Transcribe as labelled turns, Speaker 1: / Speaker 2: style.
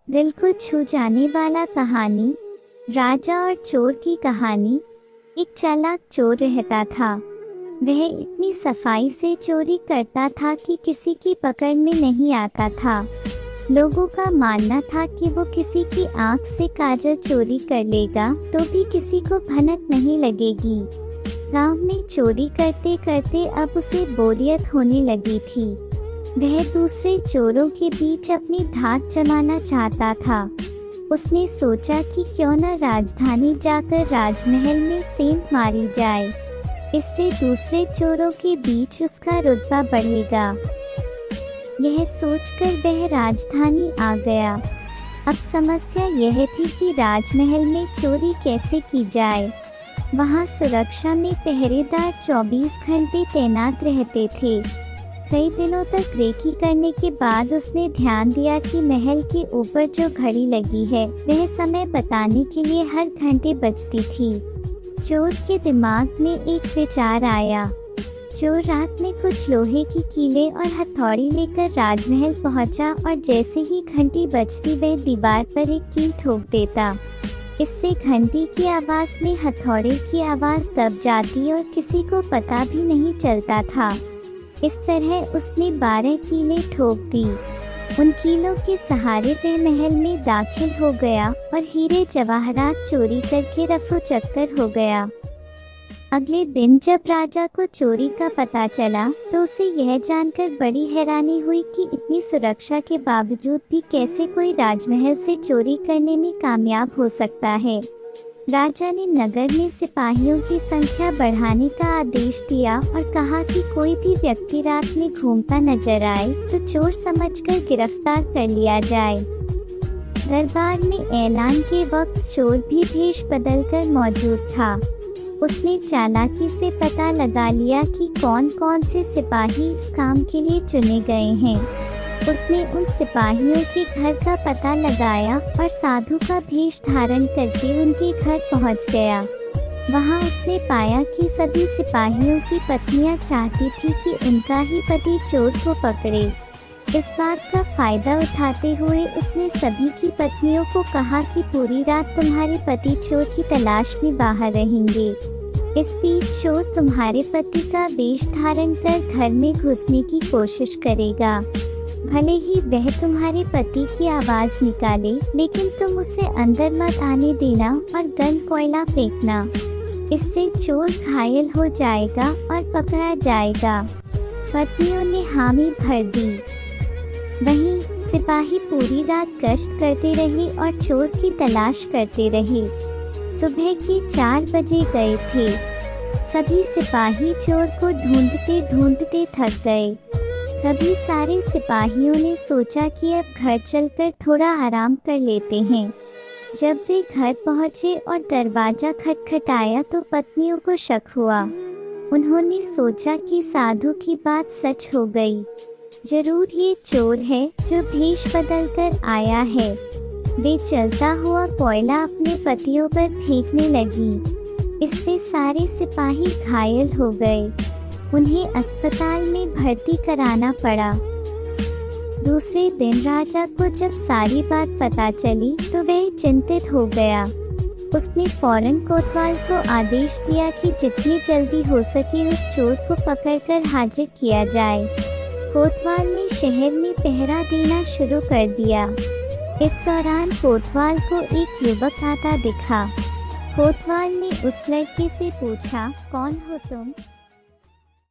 Speaker 1: दिल को छू जाने वाला कहानी। राजा और चोर की कहानी। एक चालाक चोर रहता था। वह इतनी सफाई से चोरी करता था कि किसी की पकड़ में नहीं आता था। लोगों का मानना था कि वो किसी की आंख से काजल चोरी कर लेगा तो भी किसी को भनक नहीं लगेगी। गांव में चोरी करते करते अब उसे बोरियत होने लगी थी। वह दूसरे चोरों के बीच अपनी धाक जमाना चाहता था। उसने सोचा कि क्यों न राजधानी जाकर राजमहल में सेंध मारी जाए। इससे दूसरे चोरों के बीच उसका रुतबा बढ़ेगा। यह सोचकर वह राजधानी आ गया। अब समस्या यह थी कि राजमहल में चोरी कैसे की जाए। वहां सुरक्षा में पहरेदार 24 घंटे तैनात रहते थे। कई दिनों तक रेकी करने के बाद उसने ध्यान दिया कि महल के ऊपर जो घड़ी लगी है वह समय बताने के लिए हर घंटे बजती थी। चोर के दिमाग में एक विचार आया। चोर रात में कुछ लोहे की कीलें और हथौड़ी लेकर राजमहल पहुंचा और जैसे ही घंटी बजती वह दीवार पर एक कील ठोक देता। इससे घंटी की आवाज़ में हथौड़े की आवाज़ दब जाती और किसी को पता भी नहीं चलता था। इस तरह उसने 12 कीलें ठोक दी। उन कीलों के सहारे वह महल में दाखिल हो गया और हीरे जवाहरात चोरी करके रफू चक्कर हो गया। अगले दिन जब राजा को चोरी का पता चला तो उसे यह जानकर बड़ी हैरानी हुई कि इतनी सुरक्षा के बावजूद भी कैसे कोई राजमहल से चोरी करने में कामयाब हो सकता है। राजा ने नगर में सिपाहियों की संख्या बढ़ाने का आदेश दिया और कहा कि कोई भी व्यक्ति रात में घूमता नजर आए तो चोर समझकर गिरफ्तार कर लिया जाए। दरबार में ऐलान के वक्त चोर भी भेष बदलकर मौजूद था। उसने चालाकी से पता लगा लिया कि कौन कौन से सिपाही इस काम के लिए चुने गए हैं। उसने उन सिपाहियों के घर का पता लगाया और साधु का भेष धारण करके उनके घर पहुंच गया। वहां उसने पाया कि सभी सिपाहियों की पत्नियां चाहती थी कि उनका ही पति चोर को पकड़े। इस बात का फायदा उठाते हुए उसने सभी की पत्नियों को कहा कि पूरी रात तुम्हारे पति चोर की तलाश में बाहर रहेंगे। इस बीच चोर तुम्हारे पति का वेश धारण कर घर में घुसने की कोशिश करेगा। भले ही वह तुम्हारे पति की आवाज़ निकाले लेकिन तुम उसे अंदर मत आने देना और गन कोयला फेंकना। इससे चोर घायल हो जाएगा और पकड़ा जाएगा। पत्नियों ने हामी भर दी। वहीं सिपाही पूरी रात गश्त करते रहे और चोर की तलाश करते रहे। सुबह के 4 बजे गए थे। सभी सिपाही चोर को ढूंढते ढूंढते थक गए। तभी सारे सिपाहियों ने सोचा कि अब घर चलकर थोड़ा आराम कर लेते हैं। जब वे घर पहुंचे और दरवाजा खटखटाया तो पत्नियों को शक हुआ। उन्होंने सोचा कि साधु की बात सच हो गई। जरूर ये चोर है जो भेष बदल कर आया है। वे चलता हुआ कोयला अपने पतियों पर फेंकने लगी। इससे सारे सिपाही घायल हो गए। उन्हें अस्पताल में भर्ती कराना पड़ा। दूसरे दिन राजा को जब सारी बात पता चली तो वह चिंतित हो गया। उसने फौरन कोतवाल को आदेश दिया कि जितनी जल्दी हो सके उस चोर को पकड़कर हाजिर किया जाए। कोतवाल ने शहर में पहरा देना शुरू कर दिया। इस दौरान कोतवाल को एक युवक आता दिखा। कोतवाल ने उस लड़के से पूछा, कौन हो तुम?